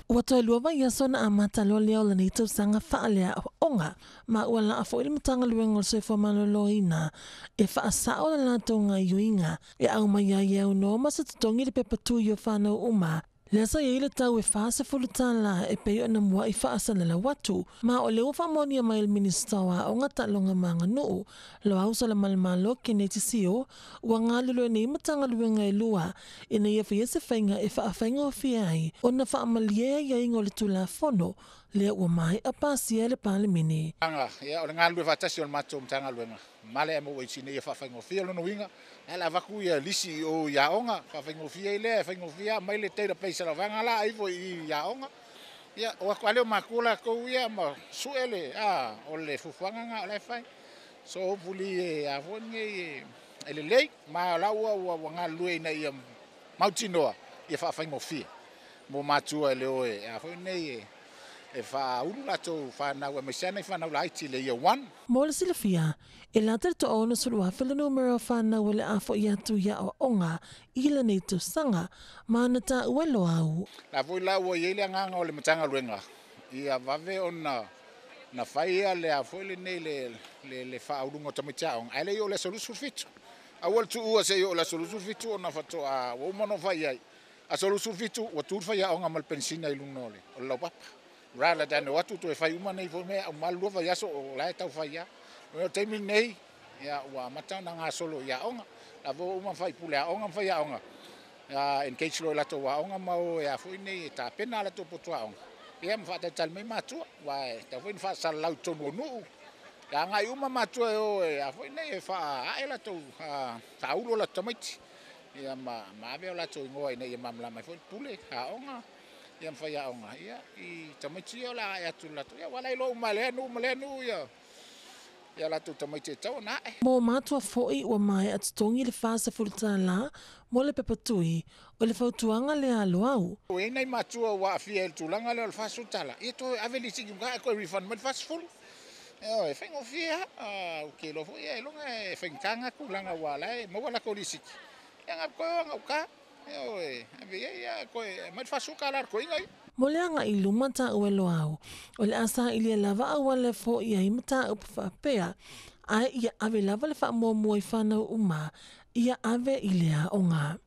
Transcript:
Ua toi lua vai aso na amatalia leo la nei tausanga whaalea onga ma auala a fo ili matagaluega o le soifua maloloina e whaasao la latou ngai yuinga e au mai ai au no ma se tutongi le pepatui o fanau uma. Le asa ia ile tau e whaase tala e peo na mua i whaasana la watu ma o le ufa monia mai le Minisita wa o ngata longa ma aganuu Loau Solamalemalo Kenetio ua galulue nei matagaluega iloa ina ia se faiga e faafaigofie ai ona faamalia ia ingo le tulafono le ua mai a pasia le palemini. Anga ia o le galulue faatasi o le matou matagaluega male e mo isine ia faafaigofie lona uiga ala vaku ia lisi o aoga faafaigofie ile faigofia mai le teira peisa la vanga la ai foi aoga ia o ale makula ko ia ma suele o le fufuanga le fai so puli a foni ele lei ma la ua galulue ina ia mautinoa ia faafaigofie mo matua le o a foni e ulu latou fanau e mesana i fanau la iti le ia one. Mo le silafia, e lata to ona sulu a fila numero fanau le afo i atu ia o onga i le nei tausanga ma na ta ua Loau. La foi la ua iele anganga o le matagaluega ia vave ona na faia le a foi le nei le faaulunga tamitiaonga ai le o le solusu fitu a ua le tuua se o le solusu fitu ona fatoa ua umano faia a solusu fitu ua tur faia onga mal pensina i luna o le laupapa rala dane watu to e fai uma nei fo me malu fa yaso o la tau faia o te mi nei ya wa mata na nga solo ya onga la vo uma fai pule a onga fai a onga ya en case lo la to wa onga mau ya fo nei ta pena la to poto onga ya mfa ta tal me matu wa ta fo fa sal lau to no ya nga uma matu o ya fo nei fa a la to ta ulo la tomati ya ma ve la to ngoi nei mamla mai fo pule a onga ia faia onga ia i tamiti la ia tu la tu ia wala ilo malenu ia la tu tamiti tau na mo matua foi ua mai at tongi le fase fultala mo le pepatui o le fautuanga le Loau o nei matua wa fia el tulanga le fasu tala ia to aveli sigi ga ko refund mal fast full e fengo fia o ke lo foi e longa e fenkanga kulanga wala mo wala ko lisiki ia ko nga Moleanga i lumata ua Loau, o le asa ilia lava auala fo ia i mata upa faapea, ai ia ave lava le wha mua mua i fanau uma, ia ave ilea onga.